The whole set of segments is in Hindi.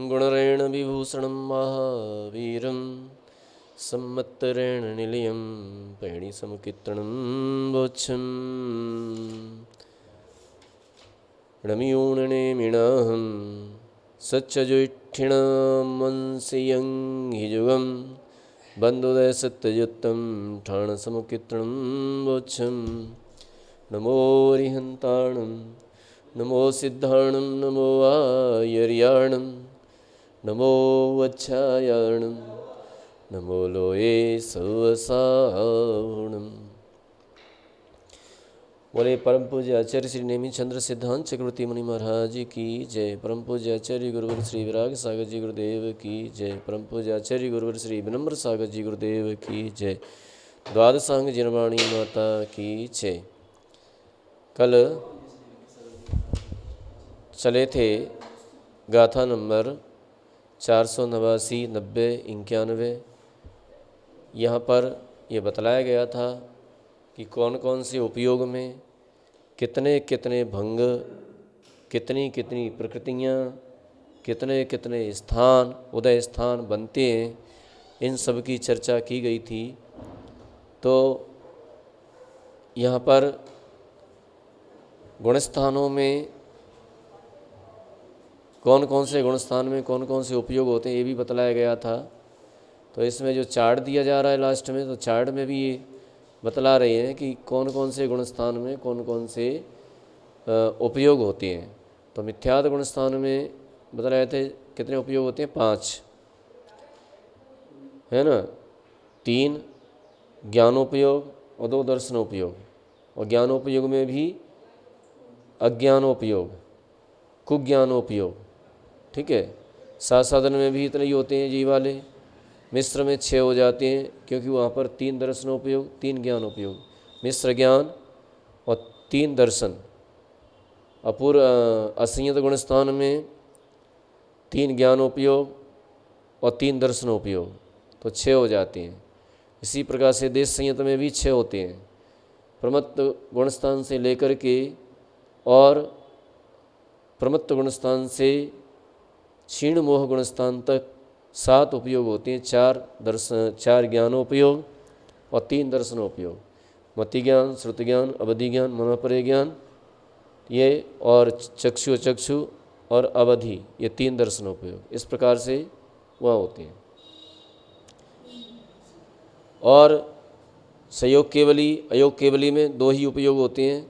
गुणरेण विभूषणं महावीरं सम्मत्तरेण निलयं पैणिसमुकीर्तनं वोच्छं रमियूणनेमिणाहं सच्चजुष्ठिणां वंशीयं हि युगं बन्धुदय सत्ययुक्तं ठाणसमुकीर्तनं वोच्छं नमो रिहन्ताणं नमो सिद्धाणं नमो आयर्याणं नमो वच्छायाणं नमो लोये सवसावणम्। बोले परम पूज्य आचार्य श्री नेमी चंद्र सिद्धांत चक्रवर्ती मुनि महाराज की जय। परम पूज्य आचार्य गुरुवर श्री विराग सागर जी गुरुदेव की जय। परम पूज्य आचार्य गुरुवर श्री विनम्र सागर जी गुरुदेव की जय। द्वादशांग जिनवाणी माता की जय। कल चले थे गाथा नंबर 489, 90, 91। यहाँ पर यह बतलाया गया था कि कौन कौन से उपयोग में कितने कितने भंग, कितनी कितनी प्रकृतियाँ, कितने कितने स्थान, उदय स्थान बनते हैं, इन सब की चर्चा की गई थी। तो यहाँ पर गुणस्थानों में कौन कौन से गुणस्थान में कौन कौन से उपयोग होते हैं ये भी बतलाया गया था। तो इसमें जो चार्ट दिया जा रहा है लास्ट में, तो चार्ट में भी ये बतला रहे हैं कि कौन कौन से गुणस्थान में कौन कौन से उपयोग होते हैं। तो मिथ्यात्व गुणस्थान में बतलाए थे कितने उपयोग होते हैं, 5 है ना। 3 ज्ञानोपयोग और 2 दर्शनोपयोग। और ज्ञानोपयोग में भी अज्ञानोपयोग, कुज्ञानोपयोग, ठीक है। साधन में भी इतने ही होते हैं जी वाले। मिश्र में 6 हो जाते हैं क्योंकि वहाँ पर 3 दर्शनोपयोग, 3 ज्ञानोपयोग, मिश्र ज्ञान और 3 दर्शन। अपूर्व असंयत गुणस्थान में 3 ज्ञानोपयोग और 3 दर्शनोपयोग, तो 6 हो जाते हैं। इसी प्रकार से देश संयत में भी 6 होते हैं। प्रमत्त गुणस्थान से लेकर के और प्रमत्त गुणस्थान से क्षीण मोह गुणस्थान तक 7 उपयोग होते हैं। 4 ज्ञानोपयोग और 3 दर्शनोपयोग। मति ज्ञान, श्रुति ज्ञान, अवधि ज्ञान, मनोपरे ज्ञान, ये और चक्षु और अवधि, ये 3 दर्शनोपयोग। इस प्रकार से वहाँ होते हैं। और संयोग केवली, अयोग केवली में 2 ही उपयोग होते हैं,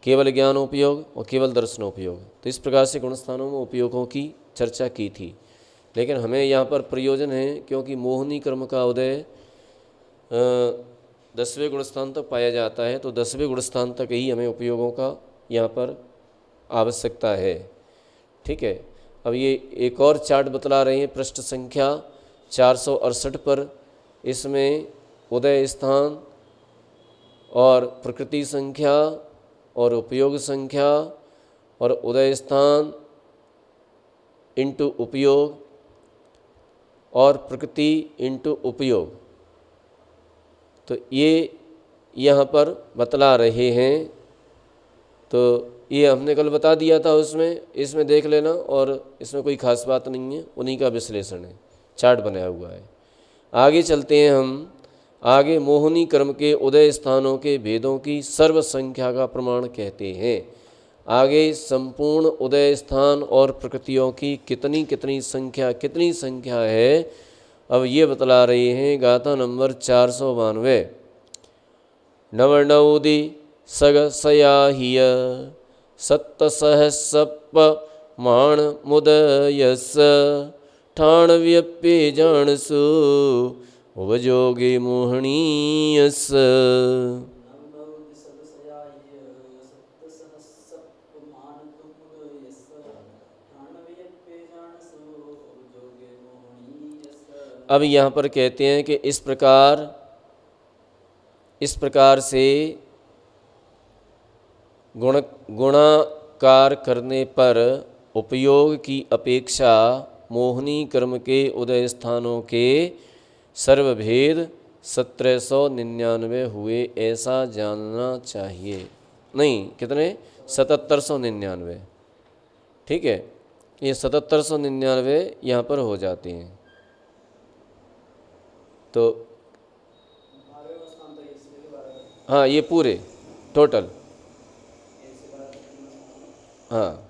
केवल ज्ञानोपयोग और केवल दर्शनोपयोग। तो इस प्रकार से गुणस्थानों में उपयोगों की चर्चा की थी। लेकिन हमें यहाँ पर प्रयोजन है क्योंकि मोहनी कर्म का उदय 10वें गुणस्थान तक पाया जाता है, तो 10वें गुणस्थान तक ही हमें उपयोगों का यहाँ पर आवश्यकता है, ठीक है। अब ये एक और चार्ट बतला रहे हैं पृष्ठ संख्या 468 पर। इसमें उदय स्थान और प्रकृति संख्या और उपयोग संख्या और उदय स्थान इंटू उपयोग और प्रकृति इंटू उपयोग, तो ये यहाँ पर बतला रहे हैं। तो ये हमने कल बता दिया था उसमें, इसमें देख लेना। और इसमें कोई खास बात नहीं है, उन्हीं का विश्लेषण है, चार्ट बनाया हुआ है। आगे चलते हैं हम। आगे मोहनी कर्म के उदय स्थानों के भेदों की सर्व संख्या का प्रमाण कहते हैं। आगे संपूर्ण उदय स्थान और प्रकृतियों की कितनी कितनी संख्या है, अब ये बतला रहे हैं। गाथा नंबर 492। नवनौदि सगसयाहिय सत्तसहस्प माण मुदयस ठाणव्यप्ये जानसु उपजोगे मोहनीयस। अब यहाँ पर कहते हैं कि इस प्रकार से गुणाकार करने पर उपयोग की अपेक्षा मोहनी कर्म के उदय स्थानों के सर्वभेद 1799 हुए, ऐसा जानना चाहिए। नहीं, कितने, 7799, ठीक है। ये 7799 यहाँ पर हो जाते हैं। तो हाँ, ये पूरे टोटल, हाँ।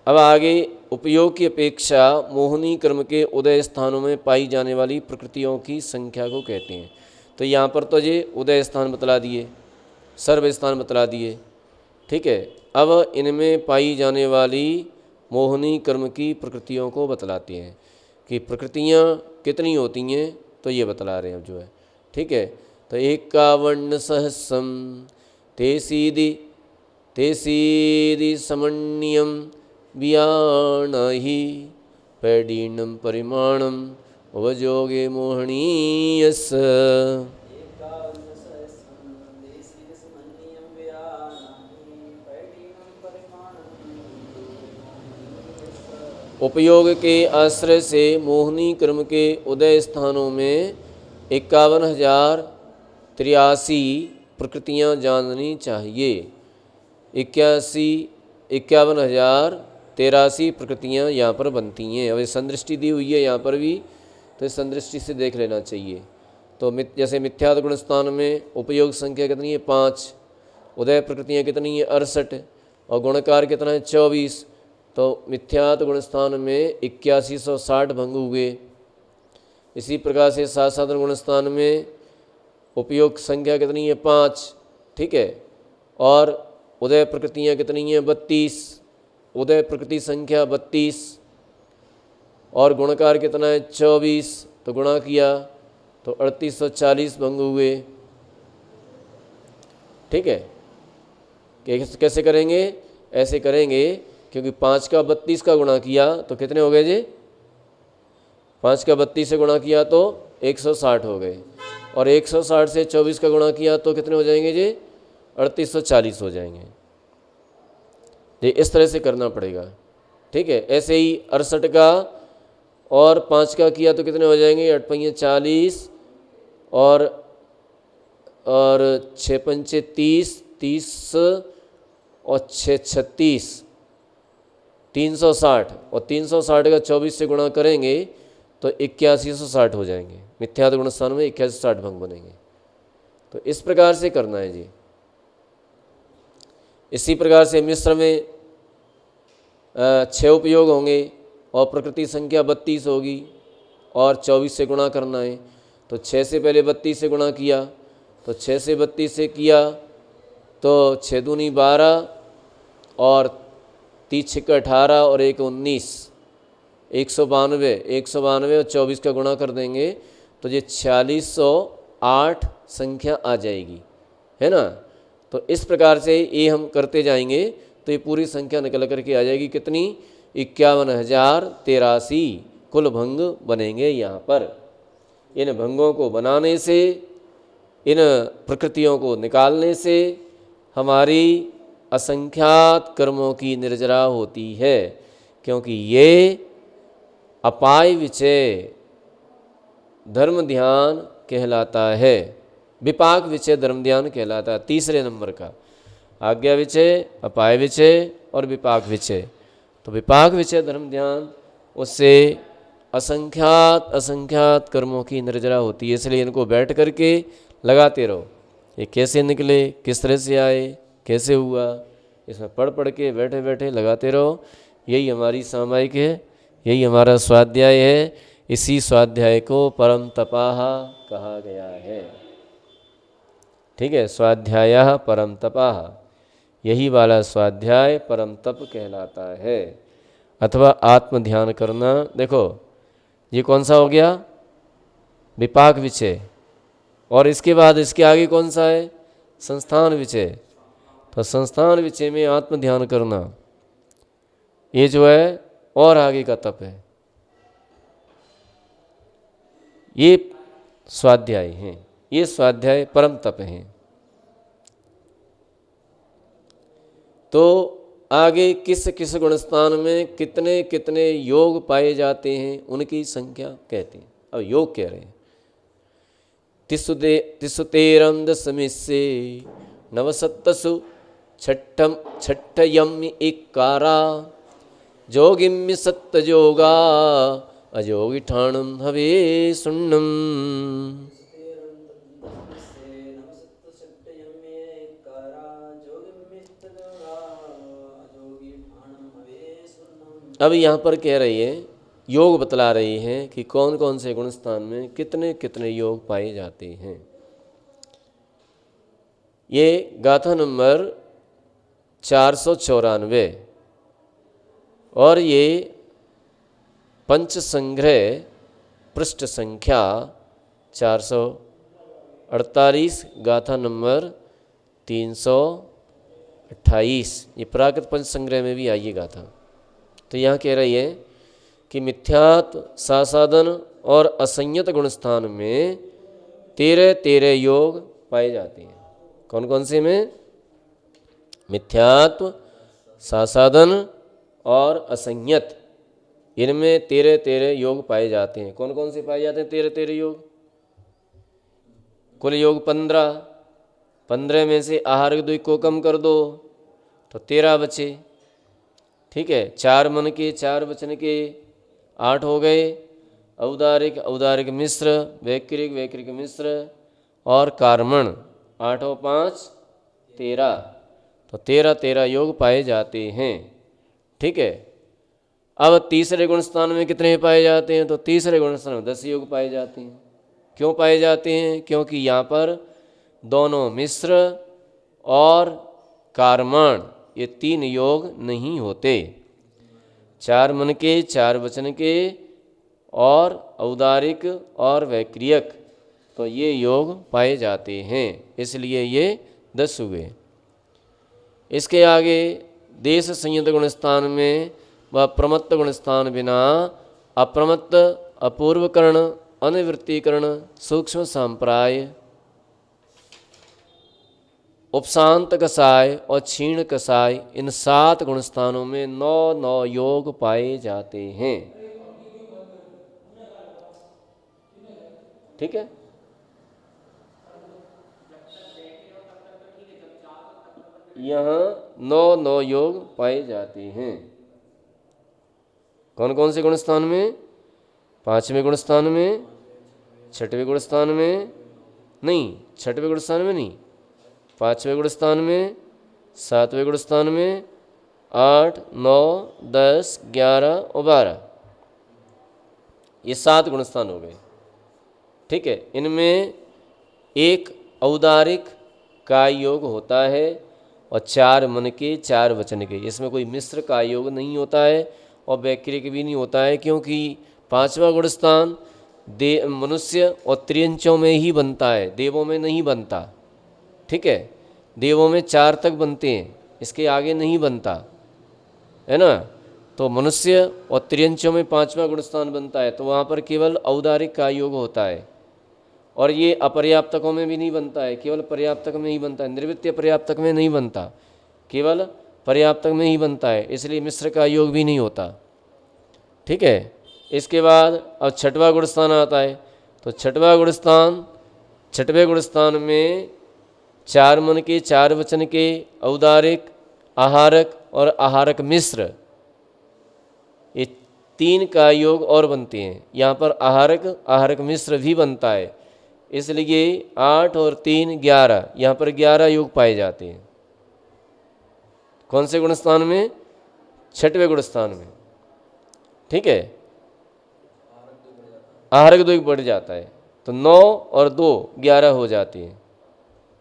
अब आगे उपयोग की अपेक्षा मोहनी क्रम के उदय स्थानों में पाई जाने वाली प्रकृतियों की संख्या को कहते हैं। तो यहाँ पर तो ये उदय स्थान बतला दिए, सर्व स्थान बतला दिए, ठीक है। अब इनमें पाई जाने वाली मोहनी क्रम की प्रकृतियों को बतलाते हैं कि प्रकृतियाँ कितनी होती हैं, तो ये बतला रहे हैं अब जो है, ठीक है। तो 51 सहस्रम ते सीदि समन्यम व्याणहि पैडीनम परिमाणम वजोगे मोहनीयस। उपयोग के आश्रय से मोहनी क्रम के उदय स्थानों में 51,083 प्रकृतियाँ जाननी चाहिए। 51,083 प्रकृतियाँ यहाँ पर बनती हैं। अब ये संदृष्टि दी हुई है यहाँ पर भी, तो इस संदृष्टि से देख लेना चाहिए। तो जैसे मिथ्यात्व गुण स्थान में उपयोग संख्या कितनी है 5, उदय प्रकृतियाँ कितनी है 68, और गुणकार कितना है 24। तो मिथ्यात्व गुण स्थान में 8160 भंग हुए। इसी प्रकार से सात साधन गुण स्थान में उपयोग संख्या कितनी है 5, ठीक है, और उदय प्रकृतियाँ कितनी हैं 32, उदय प्रकृति संख्या 32, और गुणकार कितना है 24। तो गुणा किया तो 3840 भंग हुए, ठीक है। कैसे करेंगे? ऐसे करेंगे क्योंकि 5 का 32 का गुणा किया तो कितने हो गए जी? 5 का 32 से गुणा किया तो 160 हो गए, और 160 से 24 का गुणा किया तो कितने हो जाएंगे जी? 3840 हो जाएंगे। ये इस तरह से करना पड़ेगा, ठीक है। ऐसे ही 68 का और 5 का किया तो कितने हो जाएंगे? 8 पंजे 40 और 6 पंचे 30, 30 और 6 36, 360, और 360 का 24 से गुणा करेंगे तो 8160 हो जाएंगे। मिथ्यात्व गुण स्थान में 8160 भंग बनेंगे। तो इस प्रकार से करना है जी। इसी प्रकार से मिश्र में 6 उपयोग होंगे और प्रकृति संख्या 32 होगी और 24 से गुणा करना है। तो 6 से पहले 32 से गुणा किया, तो 6 से 32 से किया तो 6 दूनी 12 और 30 छक्के 18 और 1 19, 192 और 24 का गुणा कर देंगे तो ये 4608 संख्या आ जाएगी, है ना। तो इस प्रकार से ये हम करते जाएंगे तो ये पूरी संख्या निकल करके आ जाएगी कितनी? 51,083 कुल भंग बनेंगे यहाँ पर। इन भंगों को बनाने से, इन प्रकृतियों को निकालने से हमारी असंख्यात कर्मों की निर्जरा होती है, क्योंकि ये अपाय विचय धर्म ध्यान कहलाता है, विपाक विचय धर्म ध्यान कहलाता है। तीसरे नंबर का आज्ञा विचय, अपाय विचय और विपाक विचय। तो विपाक विचय धर्म ध्यान, उससे असंख्यात कर्मों की निर्जरा होती है। इसलिए इनको बैठ करके लगाते रहो। ये कैसे निकले, किस तरह से आए, कैसे हुआ, इसमें पढ़ के बैठे बैठे लगाते रहो। यही हमारी सामायिक है, यही हमारा स्वाध्याय है। इसी स्वाध्याय को परम तपाह कहा गया है, ठीक है। स्वाध्याय परम तपाह, यही वाला स्वाध्याय परम तप कहलाता है, अथवा आत्म ध्यान करना। देखो ये कौन सा हो गया? विपाक विचय। और इसके बाद इसके आगे कौन सा है? संस्थान विचय। तो संस्थान विचय में आत्म ध्यान करना, ये जो है और आगे का तप है। ये स्वाध्याय हैं, ये स्वाध्याय परम तप हैं। तो आगे किस किस गुणस्थान में कितने कितने योग पाए जाते हैं उनकी संख्या कहते हैं। अब योग कह रहे हैं। तिसुतेरम दशमिस्से नवसत्तसु छठ्ठयम्य इकारा जोगिम्य सत्तजोगा अजोगिठाणम हवे सुन्नम। अब यहाँ पर कह रही है, योग बतला रही हैं कि कौन कौन से गुण स्थान में कितने कितने योग पाए जाते हैं। ये गाथा नंबर 494 और ये पंच संग्रह पृष्ठ संख्या 448, गाथा नंबर 328। ये प्राकृत पंच संग्रह में भी आई ये गाथा। तो यहाँ कह रही है कि मिथ्यात्व, सासाधन और असंयत गुण स्थान में 13 योग पाए जाते हैं। कौन कौन से में? मिथ्यात्व, सासाधन और असंयत, इनमें 13 योग पाए जाते हैं। कौन कौन से पाए जाते हैं 13 योग? कुल योग 15 में से आहार द्विक को कम कर दो तो 13 बचे। ठीक है, 4 मन के 4 वचन के 8 हो गए। औदारिक, औदारिक मिश्र, वैक्रिक, वैक्रिक मिश्र और कार्मण 8 और 5 13। तो 13 योग पाए जाते हैं। ठीक है, अब तीसरे गुण स्थान में कितने पाए जाते हैं? तो तीसरे गुण स्थान में 10 योग पाए जाते हैं। क्यों पाए जाते हैं? क्योंकि यहाँ पर दोनों मिश्र और कार्मण ये 3 योग नहीं होते। 4 मन के 4 वचन के और औदारिक और वैक्रियक, तो ये योग पाए जाते हैं, इसलिए ये 10 हुए। इसके आगे देश संयत गुण स्थान में व प्रमत्त गुण स्थान बिना अप्रमत्त, अपूर्वकरण, अनिवृत्तिकरण, सूक्ष्म संप्राय, उपशांत कसाय और क्षीण कसाय, इन 7 गुण स्थानों में 9 योग पाए जाते हैं। ठीक है, यहाँ 9 योग पाए जाते हैं। कौन कौन से गुण स्थान में? 5वें गुण स्थान में, 6वें गुण स्थान में नहीं, 6वें गुण स्थान में नहीं, 5वें गुण स्थान में, 7वें गुण स्थान में, 8, 9, 10, 11 और 12, ये 7 गुण स्थान हो गए। ठीक है, इनमें एक औदारिक का योग होता है और 4 मन के 4 वचन के, इसमें कोई मिश्र का योग नहीं होता है और वैक्रिक भी नहीं होता है, क्योंकि 5वां गुण स्थान मनुष्य और त्रियंचों में ही बनता है, देवों में नहीं बनता। ठीक है, देवों में 4 तक बनते हैं, इसके आगे नहीं बनता है ना। तो मनुष्य और त्रियंचों में 5वां गुण स्थान बनता है, तो वहाँ पर केवल औदारिक का योग होता है। और ये अपर्याप्तकों में भी नहीं बनता है, केवल पर्याप्तक में ही बनता है। निर्वृत्तीय पर्याप्तक में नहीं बनता, केवल पर्याप्तक में ही बनता है, इसलिए मिश्र का योग भी नहीं होता। ठीक है, इसके बाद अब 6वां गुण स्थान आता है। तो 6वां गुण स्थान, 6वें गुण स्थान में 4 मन के 4 वचन के, औदारिक, आहारक और आहारक मिश्र, ये 3 का योग और बनते हैं। यहाँ पर आहारक, आहारक मिश्र भी बनता है, इसलिए 8 और 3 11, यहाँ पर 11 योग पाए जाते हैं। कौन से गुण स्थान में? 6वें गुण स्थान में। ठीक है, आहारक 2 बढ़ जाता है, तो 9 और 2 11 हो जाती हैं।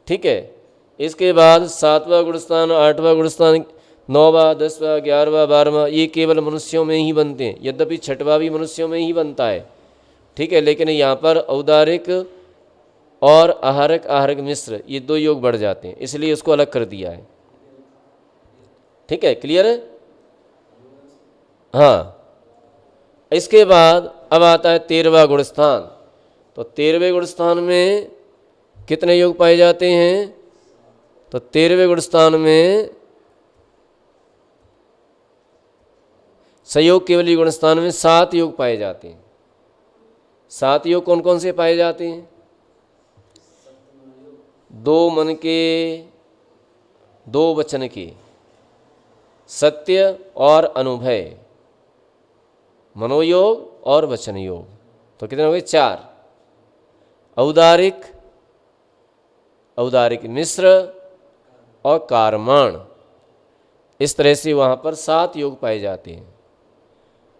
ठीक है, इसके बाद 7वां गुण स्थान, 8वां गुण स्थान, 9वां, 10वां, 11वां, 12वां, ये केवल मनुष्यों में ही बनते हैं। यद्यपि 6वां भी मनुष्यों में ही बनता है। ठीक है, लेकिन यहाँ पर औदारिक और आहारक, आहारक मिश्र, ये 2 योग बढ़ जाते हैं, इसलिए इसको अलग कर दिया है। ठीक है, क्लियर है? हाँ, इसके बाद अब आता है 13वां गुण स्थान। तो 13वें गुण स्थान में कितने योग पाए जाते हैं? तो 13वें गुण स्थान में संयोग केवली गुण स्थान में 7 योग पाए जाते हैं। 7 योग कौन कौन से पाए जाते हैं? 2 मन के दो वचन के, सत्य और अनुभय, मनोयोग और वचन योग, तो कितने हो गए? 4। औदारिक, औदारिक मिश्र और कारमाण, इस तरह से वहाँ पर 7 योग पाए जाते हैं।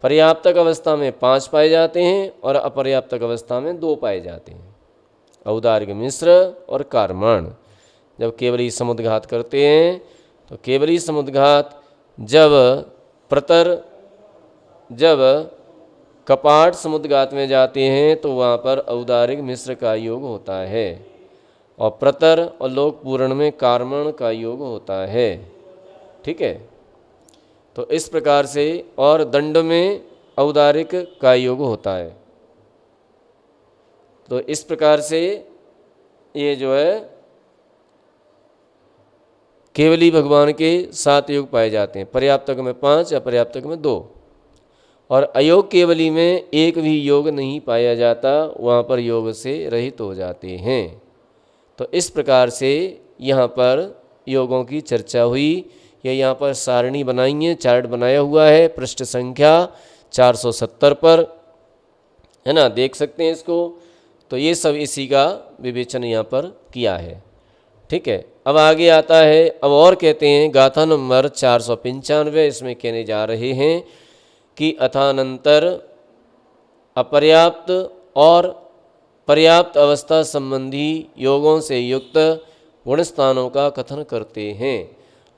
पर्याप्तक अवस्था में 5 पाए जाते हैं और अपर्याप्तक अवस्था में 2 पाए जाते हैं। औदारिक मिश्र और कारमाण। जब केवली समुद्घात करते हैं तो केवली समुद्घात जब कपाट समुद्घात में जाते हैं तो वहाँ पर औदारिक मिश्र का योग होता है और प्रतर और लोक पूर्ण में कारमण का योग होता है। ठीक है, तो इस प्रकार से, और दंड में औदारिक का योग होता है। तो इस प्रकार से ये जो है केवली भगवान के 7 योग पाए जाते हैं। पर्याप्तक में 5, अपर्याप्तक में 2, और अयोग केवली में एक भी योग नहीं पाया जाता, वहाँ पर योग से रहित हो जाते हैं। तो इस प्रकार से यहाँ पर योगों की चर्चा हुई। ये यहाँ पर सारणी बनाई है, चार्ट बनाया हुआ है पृष्ठ संख्या 470 पर, है ना, देख सकते हैं इसको। तो ये सब इसी का विवेचन यहाँ पर किया है। ठीक है, अब आगे आता है, अब और कहते हैं गाथा नंबर 495, इसमें कहने जा रहे हैं कि अथानंतर अपर्याप्त और पर्याप्त अवस्था संबंधी योगों से युक्त गुणस्थानों का कथन करते हैं।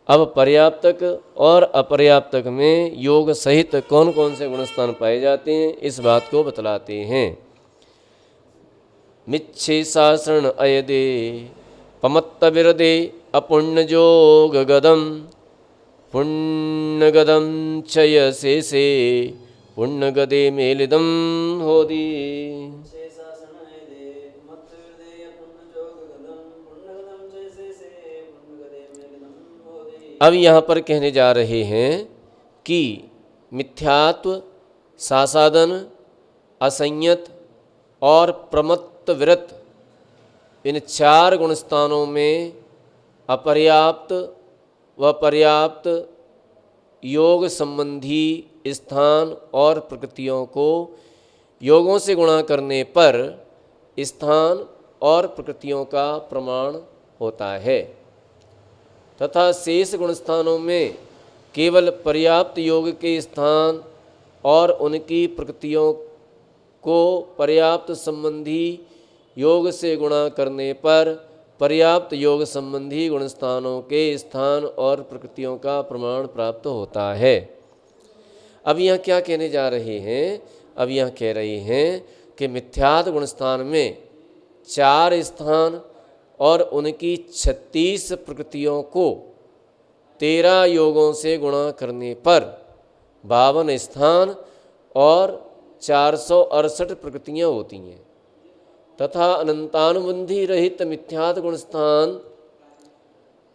अब पर्याप्तक और अपर्याप्तक में योग सहित कौन कौन से गुणस्थान पाए जाते हैं, इस बात को बतलाते हैं। मिच्छे शासण अयदे पमत्त विरदे अपुण्यजोग गदम पुण्यगदम चय से पुण्यगदे मेलिदम होदी। अब यहाँ पर कहने जा रहे हैं कि मिथ्यात्व, सासादन, असंयत और प्रमत्त विरत, इन 4 गुणस्थानों में अपर्याप्त व पर्याप्त योग संबंधी स्थान और प्रकृतियों को योगों से गुणा करने पर स्थान और प्रकृतियों का प्रमाण होता है, तथा शेष गुणस्थानों में केवल पर्याप्त योग के स्थान और उनकी प्रकृतियों को पर्याप्त संबंधी योग से गुणा करने पर पर्याप्त योग संबंधी गुणस्थानों के स्थान और प्रकृतियों का प्रमाण प्राप्त होता है। अब यहाँ क्या कहने जा रहे हैं? अब यहाँ कह रहे हैं कि मिथ्यात्व गुणस्थान में 4 स्थान और उनकी 36 प्रकृतियों को 13 योगों से गुणा करने पर 52 स्थान और 468 प्रकृतियाँ होती हैं, तथा अनंतानुबंधी रहित मिथ्यात्व गुणस्थान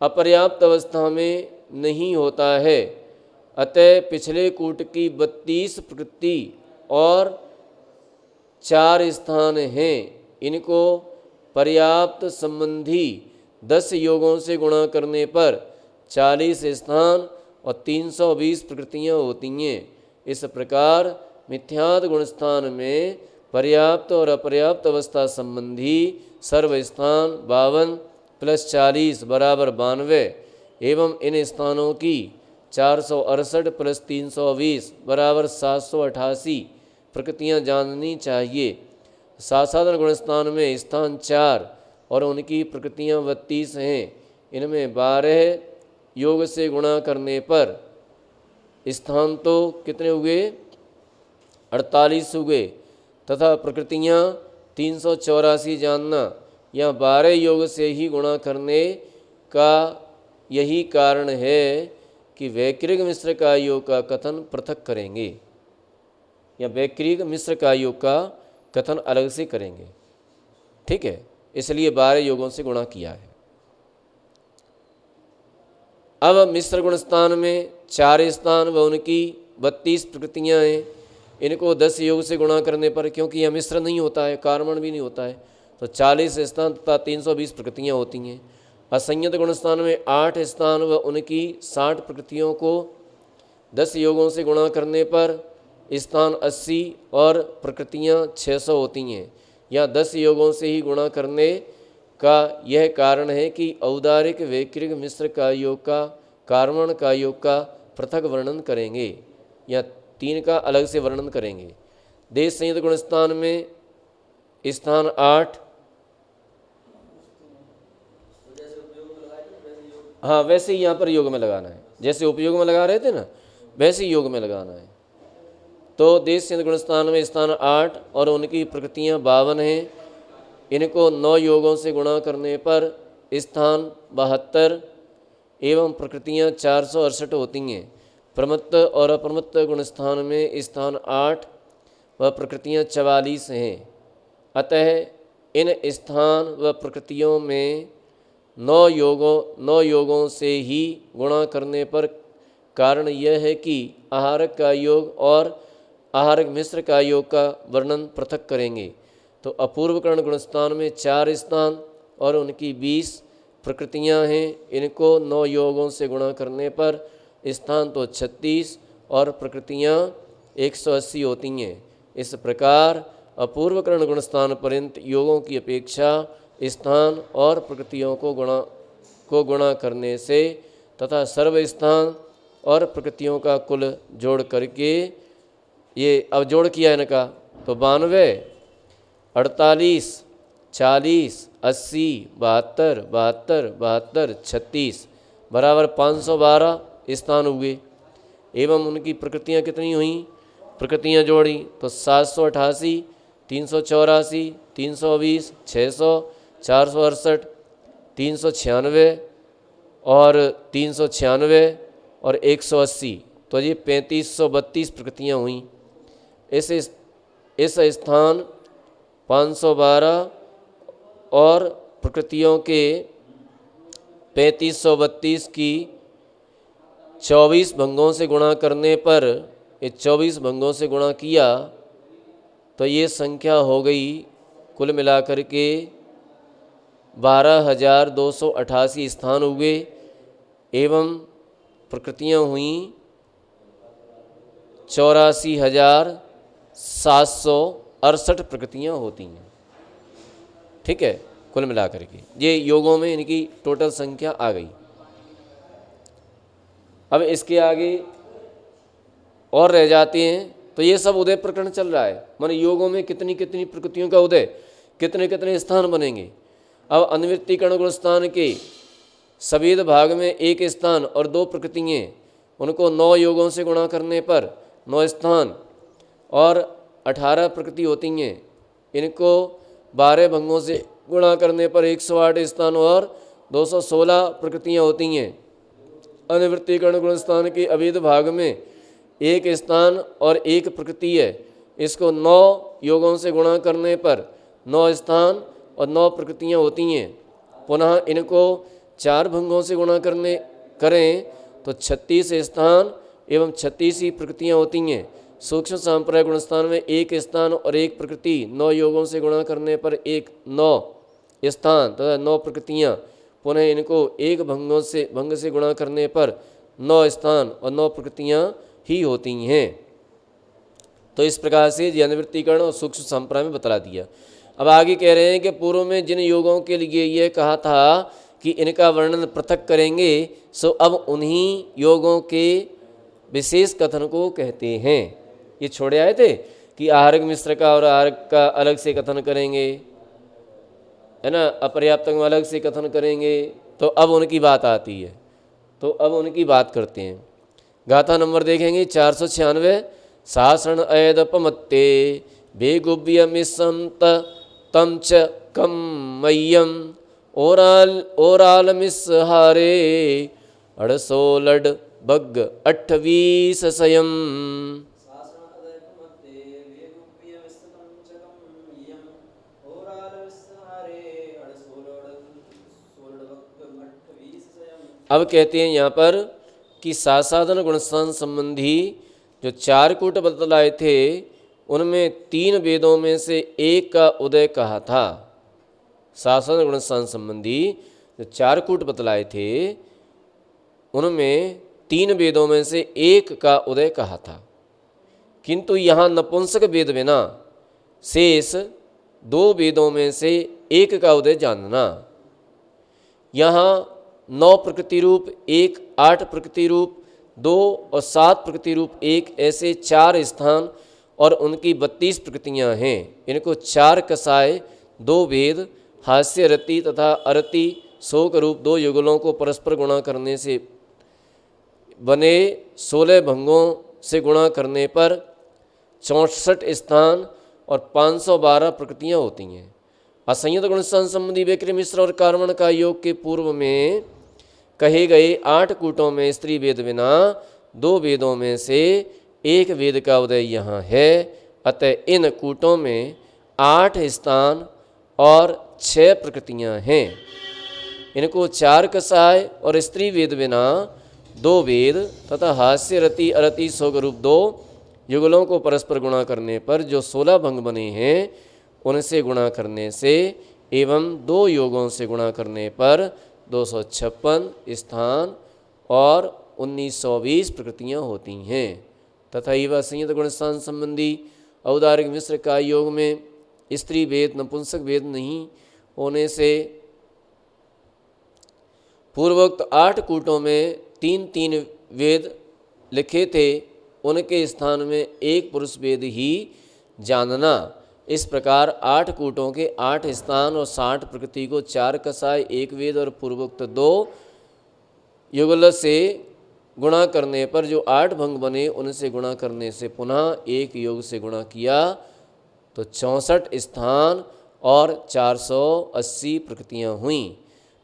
अपर्याप्त अवस्था में नहीं होता है। अतः पिछले कूट की 32 प्रकृति और 4 स्थान हैं, इनको पर्याप्त संबंधी 10 योगों से गुणा करने पर 40 स्थान और 320 प्रकृतियाँ होती हैं। इस प्रकार मिथ्यात्व गुणस्थान में पर्याप्त और अपर्याप्त अवस्था संबंधी सर्वस्थान 52 + 40 = 92 एवं इन स्थानों की 468 + 320 = 788 प्रकृतियाँ जाननी चाहिए। सासादन गुणस्थान में स्थान 4 और उनकी प्रकृतियाँ 32 हैं। इनमें 12 योग से गुणा करने पर स्थान तो कितने हुए? 48 हुए, तथा प्रकृतियाँ 384 जानना। यह 12 योग से ही गुणा करने का यही कारण है कि वैक्रिक मिश्र का योग का कथन पृथक करेंगे, या वैक्रिक मिश्र का योग का कथन अलग से करेंगे। ठीक है, इसलिए 12 योगों से गुणा किया है। अब मिश्र गुणस्थान में 4 स्थान व उनकी 32 प्रकृतियाँ हैं, इनको 10 योग से गुणा करने पर, क्योंकि यह मिश्र नहीं होता है, कारमण भी नहीं होता है, तो 40 स्थान तथा 320 प्रकृतियाँ होती हैं। असंयत गुणस्थान में 8 स्थान व उनकी 60 प्रकृतियों को 10 योगों से गुणा करने पर स्थान 80 और प्रकृतियाँ 600 होती हैं। या 10 योगों से ही गुणा करने का यह कारण है कि औदारिक वैकृक मिश्र का योग का कार्मण का योग का पृथक वर्णन करेंगे या 3 का अलग से वर्णन करेंगे। देश संयुक्त गुणस्थान में स्थान 8, हाँ वैसे ही यहाँ पर योग में लगाना है, जैसे उपयोग में लगा रहे थे ना वैसे ही योग में लगाना है। तो देश संयुक्त गुणस्थान में स्थान 8 और उनकी प्रकृतियाँ 52 हैं। इनको 9 योगों से गुणा करने पर स्थान 72 एवं प्रकृतियाँ 468 होती हैं। प्रमत्त और अप्रमत्त गुणस्थान में स्थान 8 व प्रकृतियाँ 44 हैं। अतः इन स्थान व प्रकृतियों में 9 योगों से ही गुणा करने पर कारण यह है कि आहारक का योग और आहारक मिश्र का योग का वर्णन पृथक करेंगे। तो अपूर्वकरण गुणस्थान में 4 स्थान और उनकी 20 प्रकृतियां हैं। इनको 9 योगों से गुणा करने पर स्थान तो 36 और प्रकृतियां 180 होती हैं। इस प्रकार अपूर्वकरण गुणस्थान पर्यंत योगों की अपेक्षा स्थान और प्रकृतियों को गुणा करने से तथा सर्व स्थान और प्रकृतियों का कुल जोड़ करके ये अब जोड़ किया इनका तो 92, 48, 40, 80, 72, 72, 72, 36 बराबर 512 स्थान हुए। एवं उनकी प्रकृतियाँ कितनी हुई, प्रकृतियाँ जोड़ी तो 788, 384, 320, 600, 468, 396 और 396 और 180 तो ये 3532 प्रकृतियाँ हुई। इस स्थान 512 और प्रकृतियों के 3532 की 24 भंगों से गुणा करने पर ये 24 भंगों से गुणा किया तो ये संख्या हो गई कुल मिलाकर के 12,288 स्थान हुए एवं प्रकृतियाँ हुई 84,768 प्रकृतियाँ होती हैं। ठीक है, कुल मिलाकर के ये योगों में इनकी टोटल संख्या आ गई। अब इसके आगे और रह जाते हैं तो ये सब उदय प्रकरण चल रहा है, माने योगों में कितनी कितनी प्रकृतियों का उदय, कितने कितने स्थान बनेंगे। अब अनुवृत्तिकरण गुण स्थान के सवेद भाग में 1 स्थान और 2 प्रकृतियाँ, उनको 9 योगों से गुणा करने पर 9 स्थान और 18 प्रकृति होती हैं। इनको 12 भंगों से गुणा करने पर 108 स्थान और 216 प्रकृतियाँ होती हैं। अनुवृत्तिकरण गुण स्थान के अवेद भाग में 1 स्थान और 1 प्रकृति है। इसको 9 योगों से गुणा करने पर 9 स्थान और 9 प्रकृतियाँ होती हैं। पुनः इनको 4 भंगों से गुणा करें तो 36 स्थान एवं 36 ही प्रकृतियाँ होती हैं। सूक्ष्म सांप्रदायिक गुण स्थान में 1 स्थान और 1 प्रकृति 9 योगों से गुणा करने पर 9 स्थान तथा 9 प्रकृतियाँ। पुनः इनको 1 भंग से गुणा करने पर 9 स्थान और 9 प्रकृतियाँ ही होती हैं। तो इस प्रकार से ये अनुवृत्तिकरण और सूक्ष्म संप्रदाय में बतला दिया। अब आगे कह रहे हैं कि पूर्व में जिन योगों के लिए यह कहा था कि इनका वर्णन पृथक करेंगे, सो अब उन्हीं योगों के विशेष कथन को कहते हैं। ये छोड़े आए थे कि आहारक मिश्र का और आहारक का अलग से कथन करेंगे, है ना, अपर्याप्तक में अलग से कथन करेंगे। तो अब उनकी बात आती है, तो अब उनकी बात करते हैं। गाथा नंबर देखेंगे 496। सासण ऐदपमत्ते बेगुव्यमिसंत तम च कम मय्यम ओराल मिसहारे अड़सोलड बग 28 सयम। अब कहते हैं यहाँ पर कि सासाधन गुणस्थान संबंधी जो 4 कूट बतलाए थे उनमें 3 वेदों में से एक का उदय कहा था। सासाधन गुणस्थान संबंधी जो 4 कूट बतलाए थे उनमें 3 वेदों में से एक का उदय कहा था, किंतु यहाँ नपुंसक वेद बिना शेष 2 वेदों में से एक का उदय जानना। यहाँ 9 प्रकृति रूप 1, 8 प्रकृति रूप 2 और 7 प्रकृति रूप 1 ऐसे 4 स्थान और उनकी 32 प्रकृतियाँ हैं। इनको 4 कसाय 2 वेद हास्य रति तथा अरति शोक रूप 2 युगलों को परस्पर गुणा करने से बने 16 भंगों से गुणा करने पर 64 स्थान और 512 प्रकृतियाँ होती हैं। असंयत गुण संबंधी वैक्री मिश्र और कार्मण का योग के पूर्व में कहे गए 8 कूटों में स्त्री वेद बिना 2 वेदों में से एक वेद का उदय यहाँ है। अतः इन कूटों में 8 स्थान और 6 प्रकृतियाँ हैं। इनको 4 कसाय और स्त्री वेद बिना 2 वेद तथा हास्य रति अरति शोक रूप 2 युगलों को परस्पर गुणा करने पर जो 16 भंग बने हैं उनसे गुणा करने से एवं 2 योगों से गुणा करने पर 256 स्थान और 1920 प्रकृतियाँ होती हैं। तथा यह संयत गुण स्थान संबंधी औदारिक मिश्र का योग में स्त्री वेद नपुंसक वेद नहीं होने से पूर्वोक्त 8 कूटों में 3 वेद लिखे थे, उनके स्थान में एक पुरुष वेद ही जानना। इस प्रकार 8 कूटों के 8 स्थान और 60 प्रकृति को 4 कसाय 1 वेद और पूर्वोक्त 2 युगल से गुणा करने पर जो 8 भंग बने उनसे गुणा करने से पुनः एक योग से गुणा किया तो 64 स्थान और 480 प्रकृतियाँ हुईं।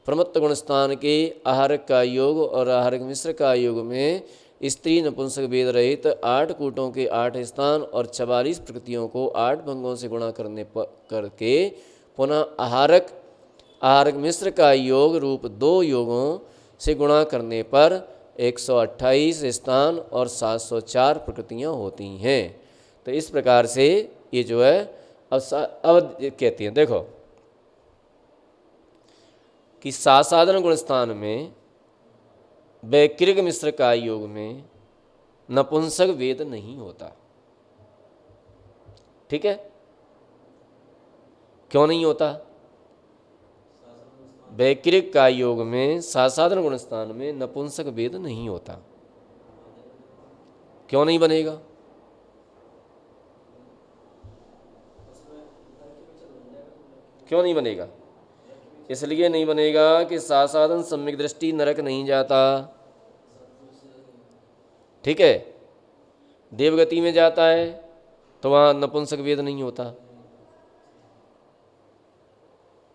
प्रमत्त गुण स्थान के आहारक का योग और आहारक मिश्र का योग में स्त्री नपुंसक वेद रहित 8 कूटों के 8 स्थान और 44 प्रकृतियों को 8 भंगों से गुणा करके पुनः आहारक मिश्र का योग रूप 2 योगों से गुणा करने पर 128 स्थान और 704 प्रकृतियाँ होती हैं। तो इस प्रकार से ये जो है अब कहती हैं, देखो कि सासाधन गुण स्थान में वैक्रिक मिश्र का योग में नपुंसक वेद नहीं होता। ठीक है, क्यों नहीं होता? वैक्रिक का योग में सासाधन गुण स्थान में नपुंसक वेद नहीं होता। क्यों नहीं बनेगा? क्यों नहीं बनेगा? इसलिए नहीं बनेगा कि सासाधन सम्यक दृष्टि नरक नहीं जाता। ठीक है, देवगति में जाता है तो वहाँ नपुंसक वेद नहीं होता।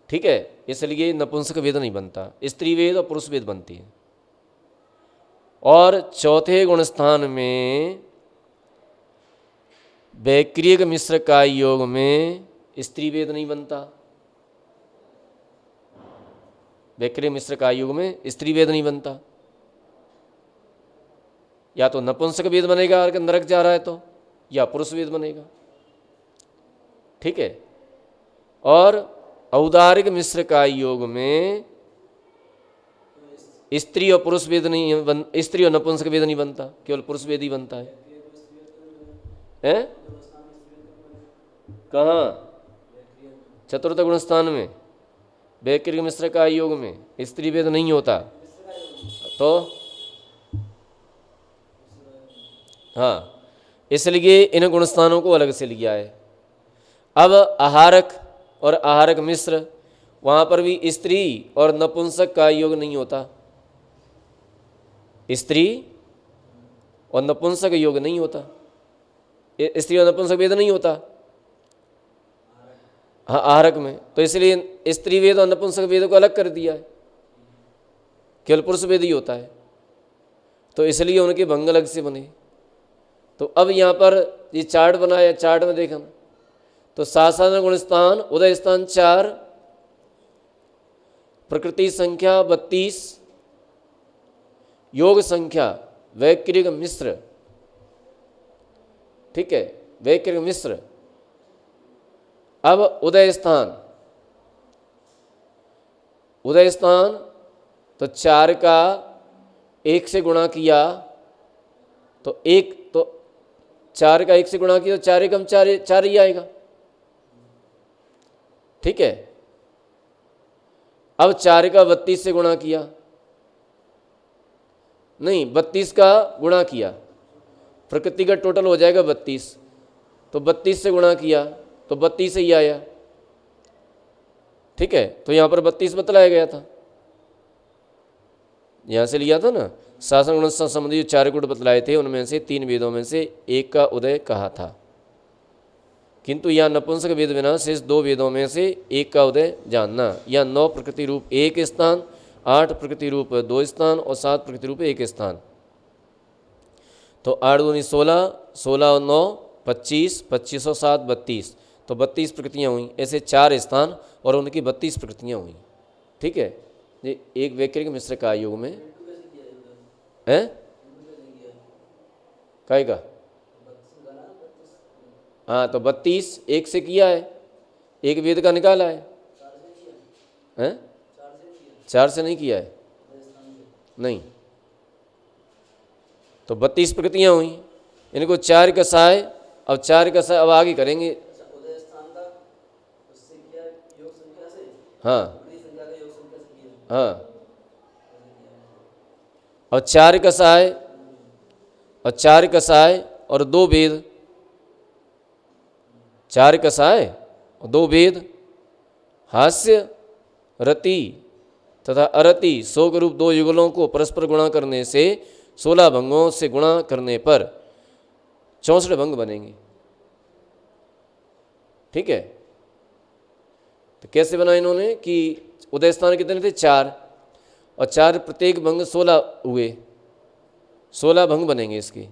ठीक है, इसलिए नपुंसक वेद नहीं बनता, स्त्री वेद और पुरुष वेद बनती है। और चौथे गुण स्थान में वैक्रिक मिश्र का योग में स्त्री वेद नहीं बनता। वैक्रिक मिश्र का योग में स्त्री वेद नहीं बनता। या तो नपुंसक वेद बनेगा अगर नरक जा रहा है तो, या पुरुष वेद बनेगा। ठीक है, और औदारिक मिश्र का योग में स्त्री और पुरुष वेद नहीं स्त्री और नपुंसक वेद नहीं बनता, केवल पुरुष वेद ही बनता है। हैं? कहाँ? चतुर्थ गुण स्थान में वैक्रिक मिश्र का योग में स्त्री वेद नहीं होता। तो हाँ, इसलिए इन गुणस्थानों को अलग से लिया है। अब आहारक और आहारक मिश्र, वहाँ पर भी स्त्री और नपुंसक का योग नहीं होता। स्त्री और नपुंसक योग नहीं होता, स्त्री और नपुंसक वेद नहीं होता। हाँ, आहारक में तो इसलिए स्त्री वेद और नपुंसक वेद को अलग कर दिया है, केवल पुरुष वेद ही होता है। तो इसलिए उनके भंग अलग से बने। तो अब यहाँ पर ये चार्ट बनाया, चार्ट में देखना तो सासाधन गुण स्थान उदय स्थान 4, प्रकृति संख्या 32, योग संख्या वैक्रिक मिश्र। ठीक है, वैक्रिक मिश्र। अब उदय स्थान तो 4 का 1 से गुणा किया तो 4 का 1 से गुणा किया तो 4 एकम 4 ही आएगा। ठीक है, अब 4 का 32 से गुणा किया, नहीं 32 का गुणा किया, प्रकृति का टोटल हो जाएगा 32, तो 32 से गुणा किया तो 32 ही आया। ठीक है, तो यहाँ पर 32 बतलाया गया था, यहाँ से लिया था ना। शासन गुणस्थान संबंधी जो 4 गुण बतलाए थे उनमें से 3 वेदों में से एक का उदय कहा था, किंतु यहाँ नपुंसक वेद बिना शेष 2 वेदों में से एक का उदय जानना। या 9 प्रकृति रूप 1 स्थान, 8 प्रकृति रूप 2 स्थान और 7 प्रकृति रूप 1 स्थान। तो 8 दूनी 16, 16 और 9 25, 25 और 7 32, तो 32 प्रकृतियाँ हुई। ऐसे 4 स्थान और उनकी 32 प्रकृतियाँ हुई। ठीक है, ये एक वैक्रिक मिश्र का युग में है काय का, हाँ, तो 32 1 से किया है, एक वेद का निकाला है, हैं? 4 से नहीं किया है, नहीं, तो 32 प्रकृतियाँ हुई, इनको 4 कसाए। अब 4 कसाए अब आगे करेंगे, हाँ हाँ, और 4 कसाए और 4 कसाए और 2 वेद, 4 कसाए और 2 वेद, हास्य रति तथा अरति शोक रूप 2 युगलों को परस्पर गुणा करने से 16 भंगों से गुणा करने पर 64 भंग बनेंगे। ठीक है, तो कैसे बना इन्होंने कि उदय स्थान कितने थे 4 और 4 प्रत्येक भंग 16 हुए, 16 भंग बनेंगे इसके।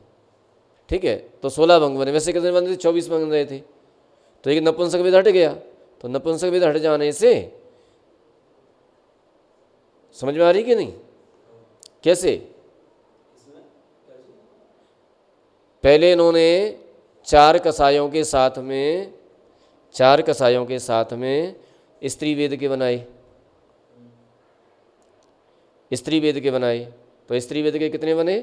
ठीक है, तो 16 भंग बने, वैसे कितने बने थे 24 बन रहे थे, तो एक नपुंसक वेद हट गया, तो नपुंसक वेद हट जाने से समझ में आ रही कि नहीं, कैसे पहले इन्होंने 4 कसायों के साथ में, 4 कसायों के साथ में स्त्री वेद के बनाए, स्त्री वेद के बनाए, तो स्त्री वेद के कितने बने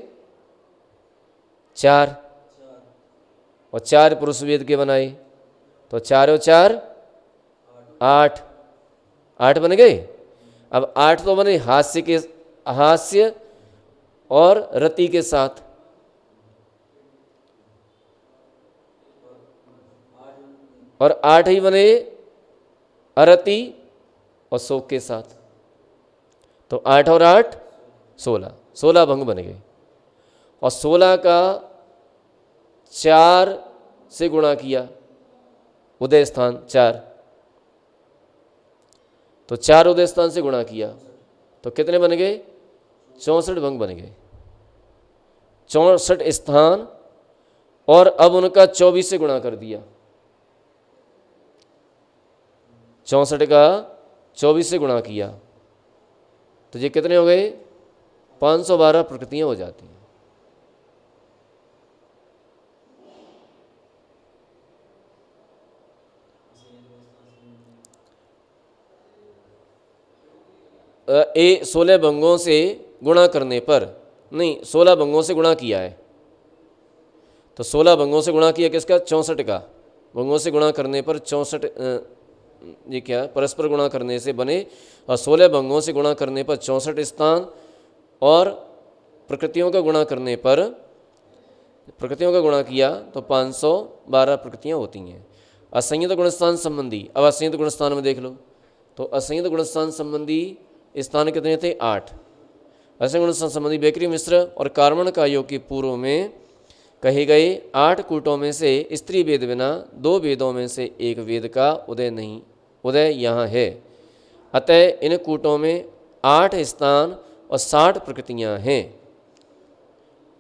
4, और 4 पुरुष वेद के बनाए, तो 4 और 4 8, 8 बन गए। अब 8 तो बने हास्य और रति के साथ, और 8 ही बने अरति और शोक के साथ, तो 8 और 8 16, 16 भंग बन गए। और 16 का 4 से गुणा किया, उदय स्थान 4, तो 4 उदय स्थान से गुणा किया तो कितने बन गए 64 भंग बन गए, 64 स्थान। और अब उनका 24 से गुणा कर दिया, 64 का 24 से गुणा किया तो ये कितने हो गए 512 प्रकृतियां हो जाती हैं। ए 16 भंगों से गुणा करने पर, नहीं 16 भंगों से गुणा किया है, तो 16 भंगों से गुणा किया किसका 64 का, भंगों से गुणा करने पर 64, ये क्या परस्पर गुणा करने से बने, और 16 भंगों से गुणा करने पर 64 स्थान, और प्रकृतियों का गुणा करने पर, प्रकृतियों का गुणा किया तो 512 प्रकृतियाँ होती हैं। असंयत गुणस्थान संबंधी, अब असंयत गुणस्थान में देख लो, तो असंयत गुणस्थान संबंधी स्थान कितने थे 8। असंयत गुणस्थान संबंधी वैक्री मिश्र और कार्मण का योग के पूर्व में कहे गए 8 कूटों में से स्त्री वेद बिना 2 वेदों में से एक वेद का उदय यहाँ है। अतः इन कूटों में 8 स्थान और 60 प्रकृतियाँ हैं,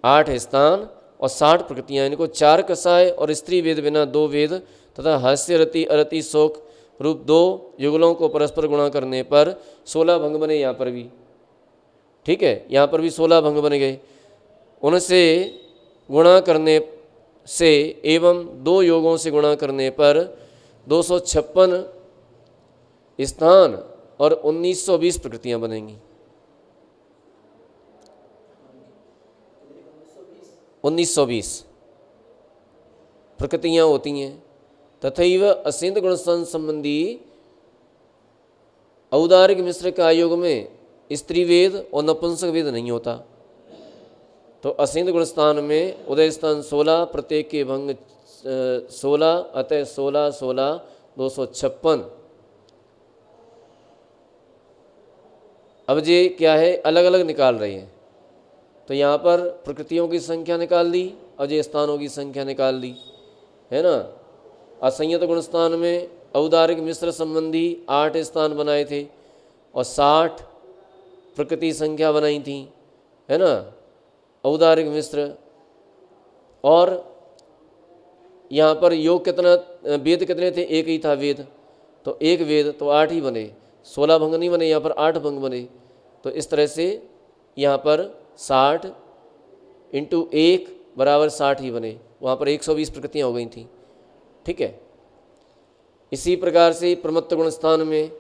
8 स्थान और 60 प्रकृतियाँ, इनको 4 कसाय और स्त्री वेद बिना 2 वेद तथा हास्य रति अरति शोक रूप 2 युगलों को परस्पर गुणा करने पर 16 भंग बने यहाँ पर भी। ठीक है, यहाँ पर भी 16 भंग बन गए, उनसे गुणा करने से एवं 2 योगों से गुणा करने पर 256 स्थान और 1920 प्रकृतियाँ बनेंगी। 1920 प्रकृतियाँ होती हैं। तथैव असिंध गुणस्थान संबंधी औदारिक मिश्र का योग में स्त्री वेद और नपुंसक वेद नहीं होता। तो असिंध गुणस्थान में उदय स्थान 16, प्रत्येक के भंग 16, अतः 16 16 256। अब ये क्या है, अलग अलग निकाल रहे हैं। तो यहाँ पर प्रकृतियों की संख्या निकाल दी और ये स्थानों की संख्या निकाल दी, है ना। असंयत गुणस्थान में औदारिक मिश्र संबंधी 8 स्थान बनाए थे और 60 प्रकृति संख्या बनाई थी, है ना, औदारिक मिश्र। और यहाँ पर योग कितना, वेद कितने थे, एक ही था वेद, तो एक वेद तो 8 ही बने, 16 भंग नहीं बने, यहाँ पर 8 भंग बने। तो इस तरह से यहाँ पर 60 × 1 = 60 ही बने, वहाँ पर 120 प्रकृतियाँ हो गई थी, ठीक है। इसी प्रकार से प्रमत्त गुणस्थान में,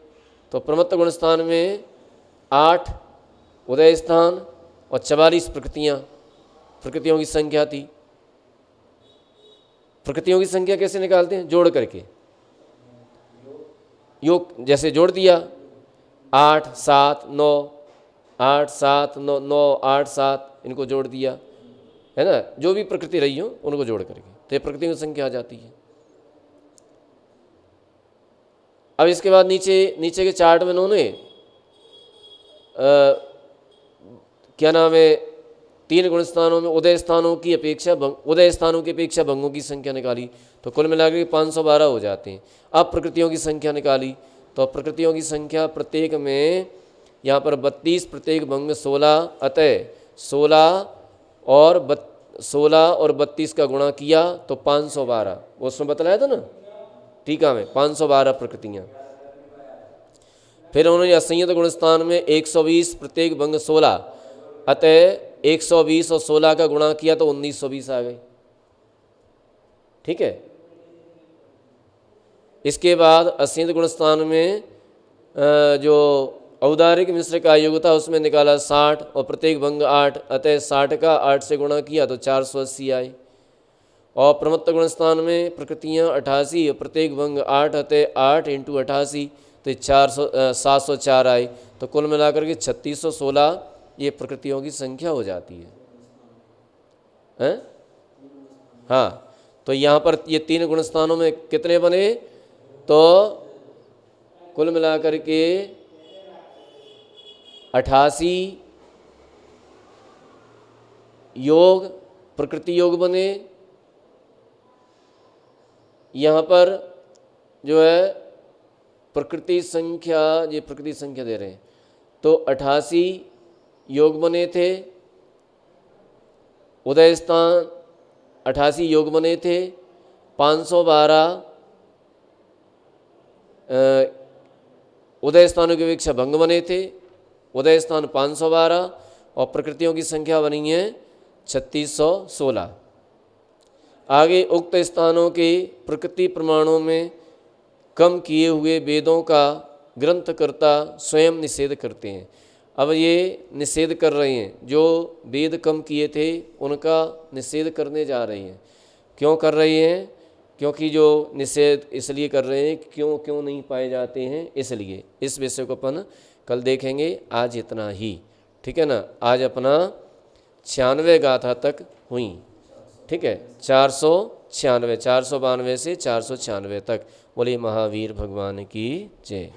तो प्रमत्त गुणस्थान में 8 उदय स्थान और 44 प्रकृतियों की संख्या थी। प्रकृतियों की संख्या कैसे निकालते हैं, जोड़ करके, योग जैसे जोड़ दिया 8 7 9, 8 7 9 9 8 7, इनको जोड़ दिया, है ना, जो भी प्रकृति रही हो उनको जोड़ करके, तो ये प्रकृतियों की संख्या आ जाती है। अब इसके बाद नीचे के चार्ट में उन्होंने क्या नाम है, 3 गुणस्थानों में उदय स्थानों की अपेक्षा भंगों की संख्या निकाली, तो कुल मिलाकर के 512 हो जाते हैं। अब प्रकृतियों की संख्या निकाली, तो प्रकृतियों की संख्या प्रत्येक में यहाँ पर 32, प्रत्येक भंग में 16, अतः 16 और 32 का गुणा किया तो 512, वो उसमें बतलाया था ना टीका में, 512 प्रकृतियाँ। फिर उन्होंने असंयत गुणस्थान में 120, प्रत्येक भंग 16, अतः 120 और 16 का गुणा किया तो 1920 आ गई, ठीक है। इसके बाद असंयत गुणस्थान में जो औदारिक मिश्र का योग था उसमें निकाला 60 और प्रत्येक भंग 8, अतः 60 का 8 से गुणा किया तो 480 आए। और प्रमत्त गुणस्थान में प्रकृतियाँ 88 और प्रत्येक भंग 8, अतः 8 × 88 तो 704 आए। तो कुल मिलाकर के 3616 ये प्रकृतियों की संख्या हो जाती है, हैं? हाँ, तो यहाँ पर ये 3 गुणस्थानों में कितने बने, तो कुल मिलाकर के 88 योग प्रकृति योग बने। यहाँ पर जो है प्रकृति संख्या, ये प्रकृति संख्या दे रहे हैं, तो 88 योग बने थे, उदय स्थान 88 योग बने थे, 512 उदय स्थानों की अपेक्षा भंग बने थे, उदय स्थान 512 और प्रकृतियों की संख्या बनी है 3616। आगे उक्त स्थानों के प्रकृति प्रमाणों में कम किए हुए वेदों का ग्रंथकर्ता स्वयं निषेध करते हैं। अब ये निषेध कर रहे हैं, जो वेद कम किए थे उनका निषेध करने जा रहे हैं। क्यों कर रहे हैं, क्योंकि जो निषेध इसलिए कर रहे हैं क्यों नहीं पाए जाते हैं, इसलिए। इस विषय को अपन कल देखेंगे, आज इतना ही, ठीक है ना। आज अपना 96 गाथा तक हुई, ठीक है, 496 492 से 496 तक। बोले महावीर भगवान की जय।